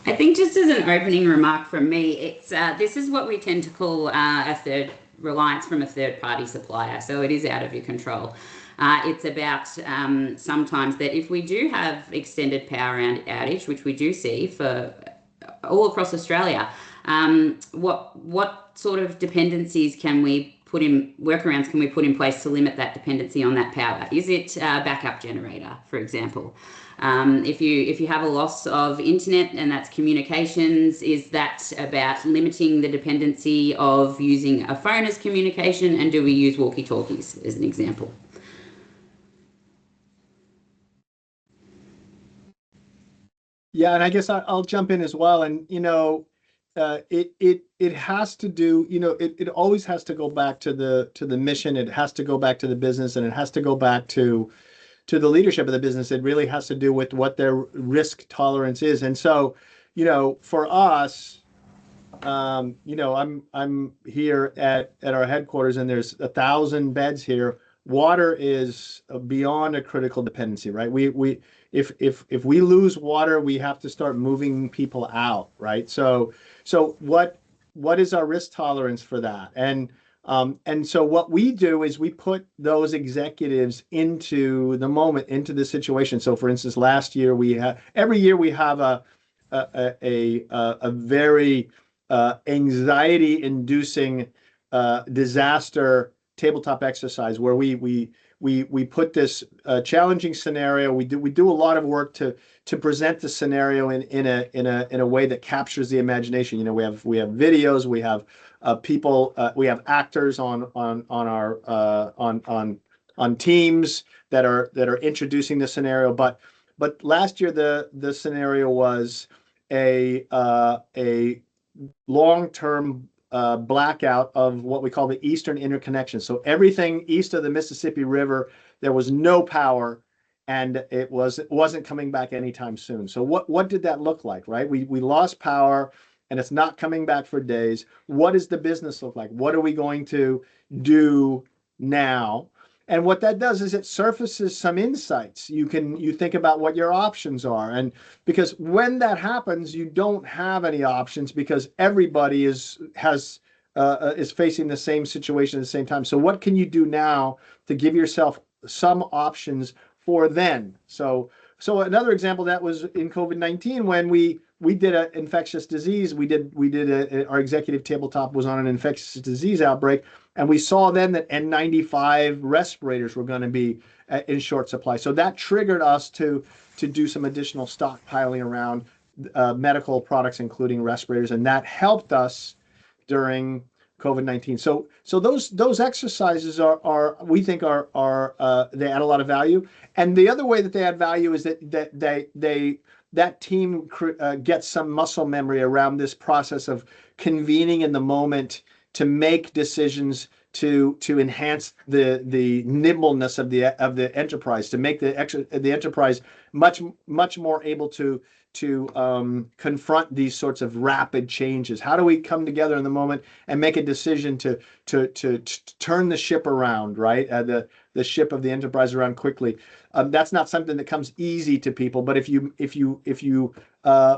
I think just as an opening remark from me, it's this is what we tend to call reliance from a third-party supplier. So it is out of your control. It's about sometimes that if we do have extended power outage, which we do see for all across Australia, what sort of dependencies can we workarounds can we put in place to limit that dependency on that power? Is it a backup generator, for example? If you have a loss of internet and that's communications, is that about limiting the dependency of using a phone as communication, and do we use walkie-talkies as an example? Yeah, and I guess I'll jump in as well. And it has to do, it always has to go back to the mission. It has to go back to the business, and it has to go back to the leadership of the business. It really has to do with what their risk tolerance is. And so, for us, I'm here at our headquarters, and there's 1,000 beds here. Water is beyond a critical dependency, right? If we lose water, we have to start moving people out, right? So what is our risk tolerance for that? And so what we do is we put those executives into the moment, into the situation. So for instance, last year every year we have a very anxiety-inducing disaster tabletop exercise where we put this challenging scenario. We do a lot of work to present the scenario in a way that captures the imagination. We have videos, we have people, we have actors on teams that are introducing the scenario. But last year the scenario was a long-term blackout of what we call the Eastern Interconnection. So everything east of the Mississippi River, there was no power, and it wasn't coming back anytime soon. So what did that look like, right? We lost power, and it's not coming back for days. What does the business look like? What are we going to do now? And what that does is it surfaces some insights. You think about what your options are. And because when that happens, you don't have any options because everybody is facing the same situation at the same time. So what can you do now to give yourself some options for then? So another example that was in COVID-19 when we did an infectious disease. Our executive tabletop was on an infectious disease outbreak, and we saw then that N95 respirators were going to be in short supply. So that triggered us to do some additional stockpiling around medical products, including respirators, and that helped us during COVID-19. So those exercises are we think are they add a lot of value. And the other way that they add value is that team gets some muscle memory around this process of convening in the moment to make decisions to enhance the nimbleness of the enterprise, to make the enterprise much more able to confront these sorts of rapid changes. How do we come together in the moment and make a decision to turn the ship around, right? The ship of the enterprise around quickly. That's not something that comes easy to people, but if you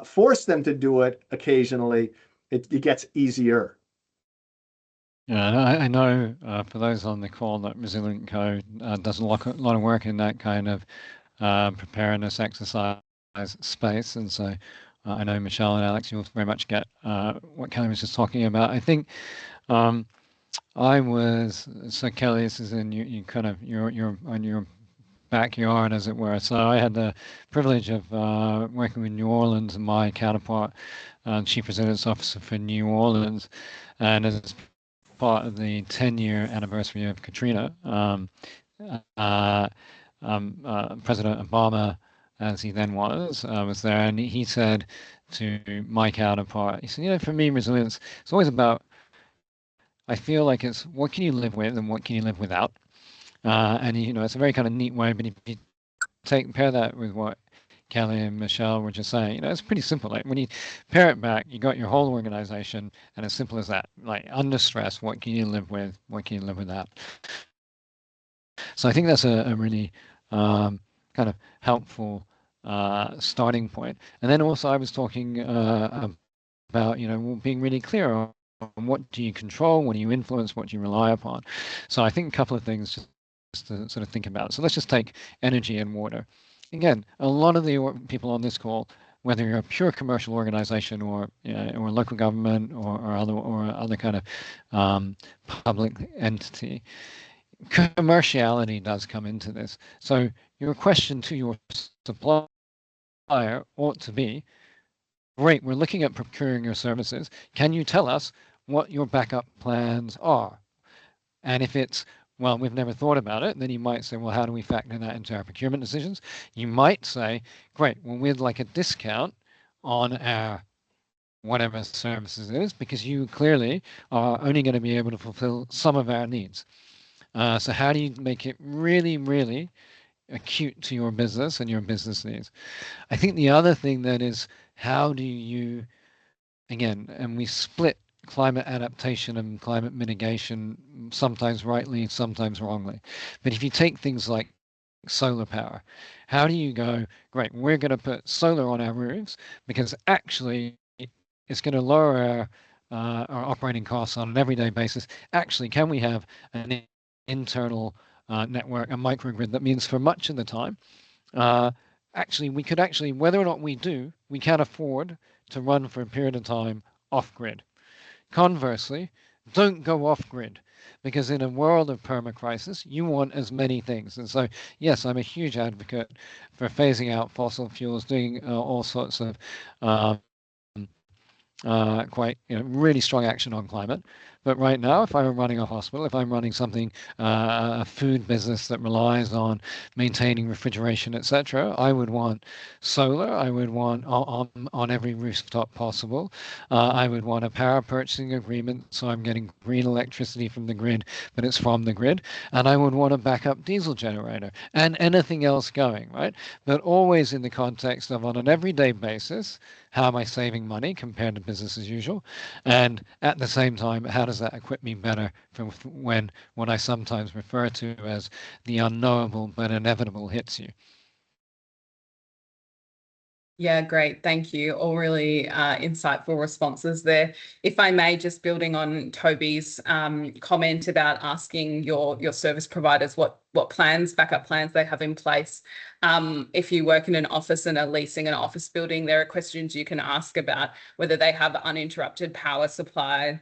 force them to do it occasionally, it gets easier. Yeah, I know for those on the call that Resilient Co does a lot of work in that kind of preparedness exercise space, and so I know Michelle and Alex, you'll very much get what Kelly was just talking about. I think Kelly, this is in you kind of you're on your backyard, as it were. So I had the privilege of working with New Orleans, and my counterpart, Chief Resilience Officer for New Orleans, and as part of the 10-year anniversary of Katrina, President Obama as he then was there, and he said to my counterpart, he said, for me, resilience, it's always about, I feel like it's what can you live with and what can you live without. And it's a very kind of neat way, but if you pair that with what Kelly and Michelle were just saying, it's pretty simple. Like when you pair it back, you got your whole organization, and as simple as that. Like under stress, what can you live with? What can you live without? So I think that's a really kind of helpful starting point. And then also I was talking about being really clear on what do you control, what do you influence, what do you rely upon. So I think a couple of things just to sort of think about. So let's just take energy and water. Again, a lot of the people on this call, whether you're a pure commercial organization or local government or other kind of public entity, commerciality does come into this. So your question to your supplier ought to be, great, we're looking at procuring your services. Can you tell us what your backup plans are? And if it's, well, we've never thought about it, then you might say, well, how do we factor that into our procurement decisions? You might say, great, well, we'd like a discount on our whatever services it is, because you clearly are only going to be able to fulfill some of our needs. So how do you make it really, really acute to your business and your business needs? I think the other thing then is, how do you, again, and we split climate adaptation and climate mitigation, sometimes rightly, sometimes wrongly. But if you take things like solar power, how do you go, great, we're going to put solar on our roofs because actually it's going to lower our operating costs on an everyday basis. Actually, can we have an internal network, a microgrid that means for much of the time, actually, we could actually, whether or not we do, we can afford to run for a period of time off-grid. Conversely, don't go off-grid, because in a world of perma-crisis, you want as many things. And so, yes, I'm a huge advocate for phasing out fossil fuels, doing all sorts of quite really strong action on climate. But right now, if I'm running a hospital, if I'm running something, a food business that relies on maintaining refrigeration, etc., I would want solar. I would want on every rooftop possible. I would want a power purchasing agreement, so I'm getting green electricity from the grid, but it's from the grid. And I would want a backup diesel generator and anything else going, right? But always in the context of, on an everyday basis, how am I saving money compared to business as usual? And at the same time, how does that equip me better for when what I sometimes refer to as the unknowable but inevitable hits you? Yeah, great. Thank you. All really insightful responses there. If I may, just building on Toby's comment about asking your service providers what backup plans they have in place. If you work in an office and are leasing an office building, there are questions you can ask about whether they have uninterrupted power supply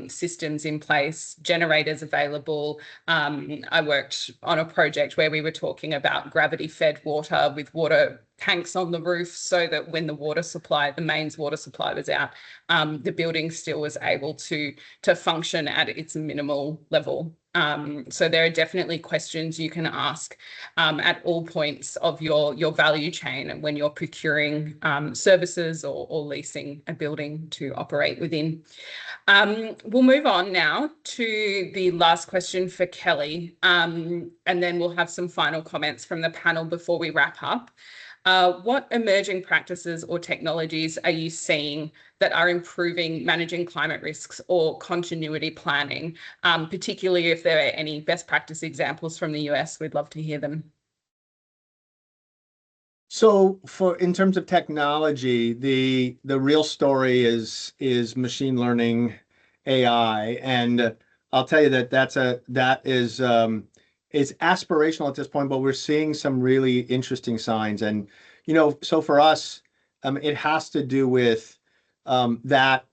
systems in place, generators available. I worked on a project where we were talking about gravity-fed water with water tanks on the roof, so that when the mains water supply was out, the building still was able to function at its minimal level. So there are definitely questions you can ask at all points of your value chain when you're procuring services or leasing a building to operate within. We'll move on now to the last question for Kelly, and then we'll have some final comments from the panel before we wrap up. What emerging practices or technologies are you seeing that are improving managing climate risks or continuity planning, particularly if there are any best practice examples from the US? We'd love to hear them. So in terms of technology, the real story is machine learning, AI, and I'll tell you that is aspirational at this point, but we're seeing some really interesting signs. And so for us, it has to do with that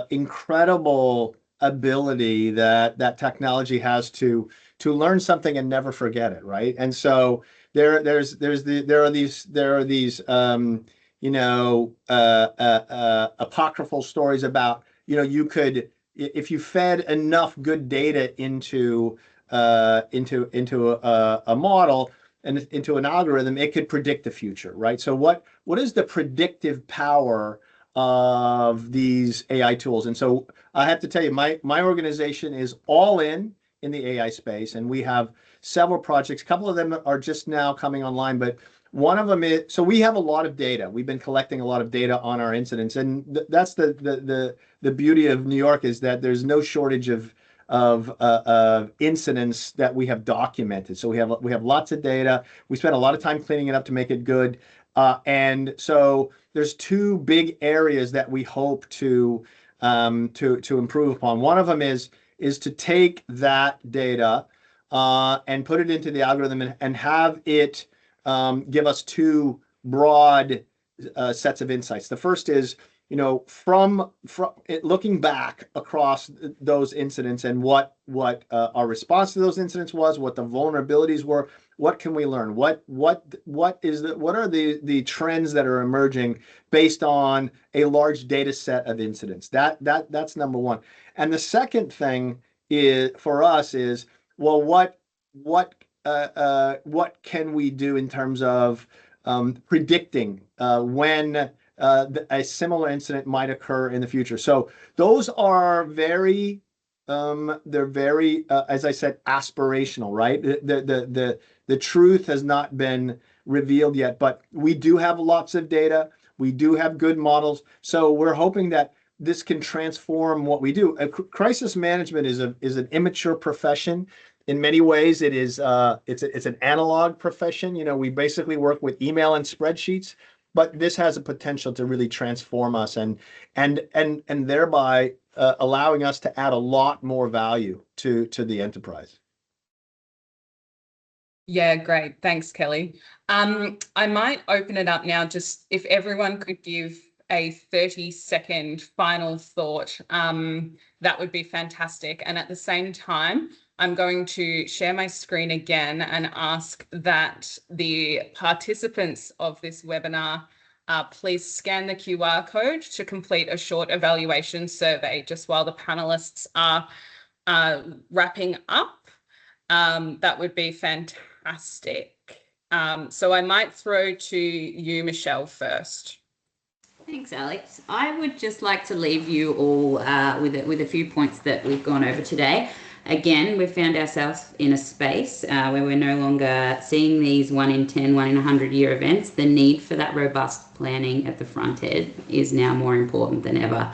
incredible ability that technology has to learn something and never forget it, right? And so there are these apocryphal stories about you could, if you fed enough good data into a model, into an algorithm, it could predict the future, right? So what is the predictive power of these AI tools? And so I have to tell you, my organization is all in the AI space, and we have several projects. A couple of them are just now coming online, but one of them is, so we have a lot of data. We've been collecting a lot of data on our incidents, and that's the beauty of New York, is that there's no shortage of incidents that we have documented. So we have lots of data. We spent a lot of time cleaning it up to make it good. And so there's two big areas that we hope to improve upon. One of them is to take that data and put it into the algorithm and have it give us two broad sets of insights. The first is, from it, looking back across those incidents and what our response to those incidents was, what the vulnerabilities were, what can we learn, what are the trends that are emerging based on a large data set of incidents. That's number one. And the second thing is, for us, is, well, what can we do in terms of predicting when a similar incident might occur in the future? So those are very, they're very, as I said, aspirational, right? The truth has not been revealed yet, but we do have lots of data. We do have good models. So we're hoping that this can transform what we do. Crisis management is an immature profession. In many ways, it's an analog profession. We basically work with email and spreadsheets, but this has a potential to really transform us and thereby allowing us to add a lot more value to the enterprise. Yeah, great. Thanks, Kelly. I might open it up now, just if everyone could give a 30-second final thought, that would be fantastic. And at the same time, I'm going to share my screen again and ask that the participants of this webinar please scan the QR code to complete a short evaluation survey just while the panelists are wrapping up. That would be fantastic. So I might throw to you, Michelle, first. Thanks, Alex. I would just like to leave you all with a few points that we've gone over today. Again, we've found ourselves in a space where we're no longer seeing these 1 in 10, 1 in 100 year events. The need for that robust planning at the front end is now more important than ever.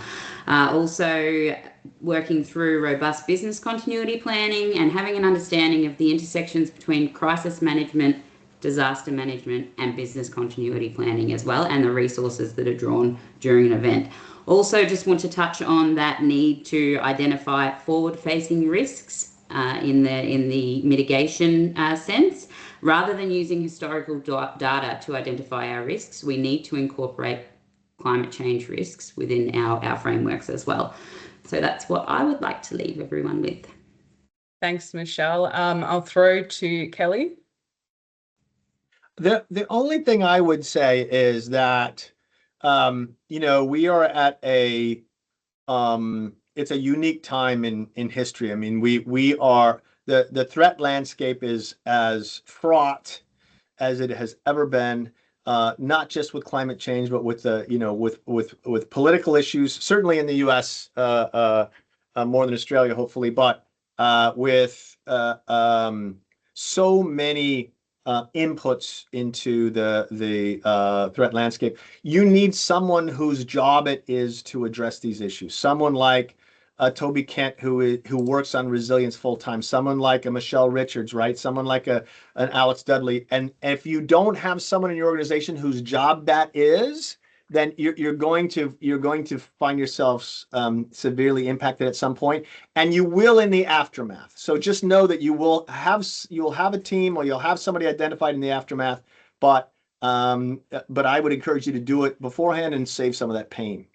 Also, working through robust business continuity planning and having an understanding of the intersections between crisis management, disaster management, and business continuity planning as well, and the resources that are drawn during an event. Also, just want to touch on that need to identify forward-facing risks in the mitigation sense. Rather than using historical data to identify our risks, we need to incorporate climate change risks within our frameworks as well. So that's what I would like to leave everyone with. Thanks, Michelle. I'll throw to Kelly. The only thing I would say is that we are at it's a unique time in history. I mean, we are, the threat landscape is as fraught as it has ever been, not just with climate change, but with with political issues, certainly in the US, more than Australia, hopefully, but with so many inputs into the threat landscape. You need someone whose job it is to address these issues. Someone like Toby Kent, who works on resilience full time. Someone like a Michelle Richards, right? Someone like an Alex Dudley. And if you don't have someone in your organization whose job that is, then you're going to find yourselves severely impacted at some point, and you will in the aftermath. So just know that you'll have a team, or you'll have somebody identified in the aftermath. But I would encourage you to do it beforehand and save some of that pain.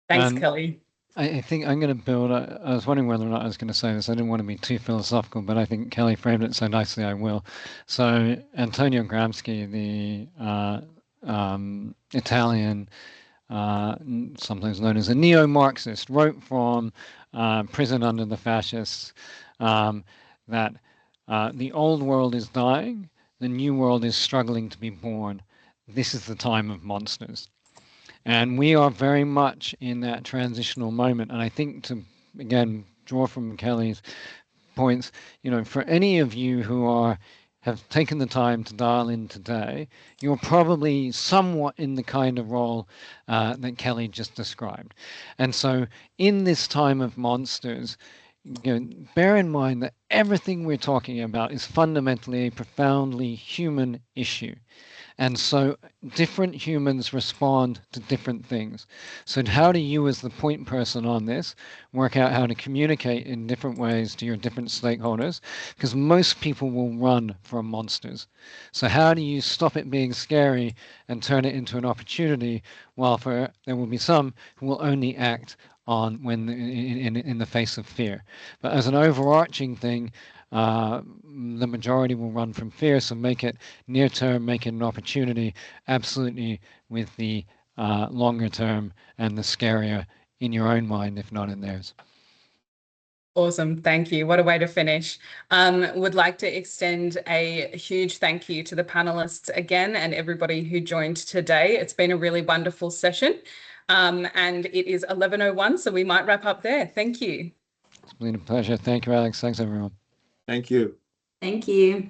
Thanks, Kelly. I think I'm going to build. I was wondering whether or not I was going to say this. I didn't want to be too philosophical, but I think Kelly framed it so nicely. I will. So Antonio Gramsci, the Italian, sometimes known as a neo-Marxist, wrote from prison under the fascists that The old world is dying, the new world is struggling to be born. This is the time of monsters. And we are very much in that transitional moment. And I think to, again, draw from Kelly's points, for any of you who have taken the time to dial in today, you're probably somewhat in the kind of role that Kelly just described. And so in this time of monsters, bear in mind that everything we're talking about is fundamentally a profoundly human issue. And so different humans respond to different things. So how do you, as the point person on this, work out how to communicate in different ways to your different stakeholders? Because most people will run from monsters. So how do you stop it being scary and turn it into an opportunity, while there will be some who will only act on when in the face of fear? But as an overarching thing, the majority will run from fear, so make it near term, make it an opportunity, absolutely, with the longer term and the scarier in your own mind, if not in theirs. Awesome. Thank you. What a way to finish. Would like to extend a huge thank you to the panelists again and everybody who joined today. It's been a really wonderful session. And it is 11:01, so we might wrap up there. Thank you. It's been a pleasure. Thank you, Alex. Thanks, everyone. Thank you. Thank you.